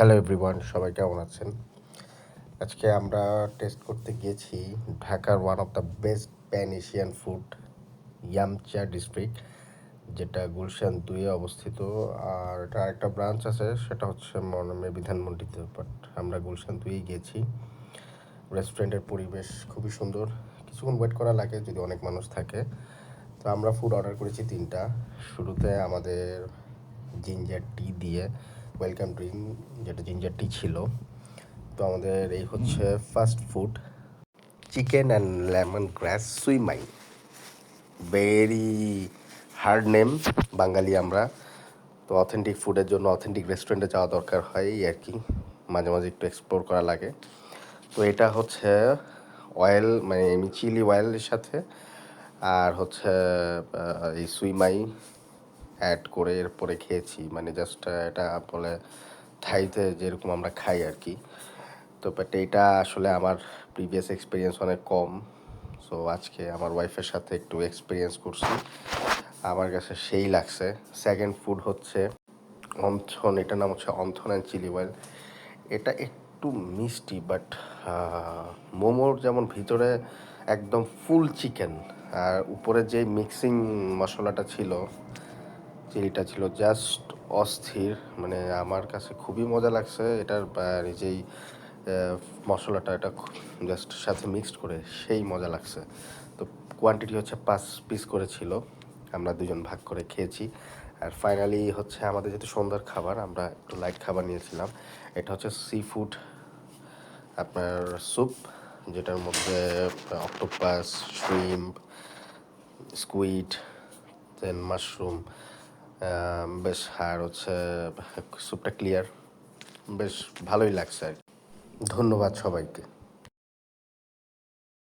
Hello everyone, সবাই কেমন আছেন? আজকে আমরা টেস্ট করতে গিয়েছি ঢাকার one of the best pan Asian food, Yum Cha district, যেটা গুলশান 2-এ অবস্থিত। আর এটা আরেকটা ব্রাঞ্চ আছে, সেটা হচ্ছে মেবি ধানমন্ডিতে, বাট আমরা গুলশান 2-এই গিয়েছি। রেস্টুরেন্টের পরিবেশ খুবই সুন্দর, কিছুক্ষণ ওয়েট করা লাগে যদি অনেক মানুষ থাকে। তো আমরা ফুড অর্ডার করেছি 3টা। শুরুতে আমাদের জিঞ্জার টি দিয়ে ওয়েলকাম ড্রিঙ্ক, যেটা জিঞ্জার টি ছিল। তো আমাদের এই হচ্ছে first food, chicken and lemon grass siu mai. Very hard name, Bengali আমরা, তো অথেন্টিক ফুডের জন্য অথেন্টিক রেস্টুরেন্টে যাওয়া দরকার হয় এই আর কি, মাঝে মাঝে একটু এক্সপ্লোর করা লাগে। তো এটা হচ্ছে অয়েল, মানে এমনি চিলি অয়েলের সাথে আর হচ্ছে এই সুইমাই অ্যাড করে এরপরে খেয়েছি, মানে জাস্ট এটা বলে থাইতে যেরকম আমরা খাই আর কি। তো বাট এইটা আসলে আমার প্রিভিয়াস এক্সপিরিয়েন্স অনেক কম, সো আজকে আমার ওয়াইফের সাথে একটু এক্সপিরিয়েন্স করছি, আমার কাছে সেই লাগছে। সেকেন্ড ফুড হচ্ছে অন্থন, এটার নাম হচ্ছে অন্থন অ্যান্ড চিলি অয়েল। এটা একটু মিষ্টি, বাট মোমোর যেমন ভিতরে একদম ফুল চিকেন, আর উপরে যে মিক্সিং মশলাটা ছিল, চিলিটা ছিল জাস্ট অস্থির, মানে আমার কাছে খুবই মজা লাগছে এটার। নিজেই মশলাটা এটা জাস্ট সাথে মিক্সড করে সেই মজা লাগছে। তো কোয়ান্টিটি হচ্ছে 5 পিস করে ছিল, আমরা দুজন ভাগ করে খেয়েছি। আর ফাইনালি হচ্ছে আমাদের যেহেতু সন্ধ্যার খাবার, আমরা একটু লাইট খাবার নিয়েছিলাম। এটা হচ্ছে সি ফুড, আপনার স্যুপ, যেটার মধ্যে অক্টোপাস, শ্রিম্প, স্কুইড, দেন মাশরুম, বেশ, আর হচ্ছে স্যুপটা ক্লিয়ার, বেশ ভালোই লাগছে আর কি। ধন্যবাদ সবাইকে।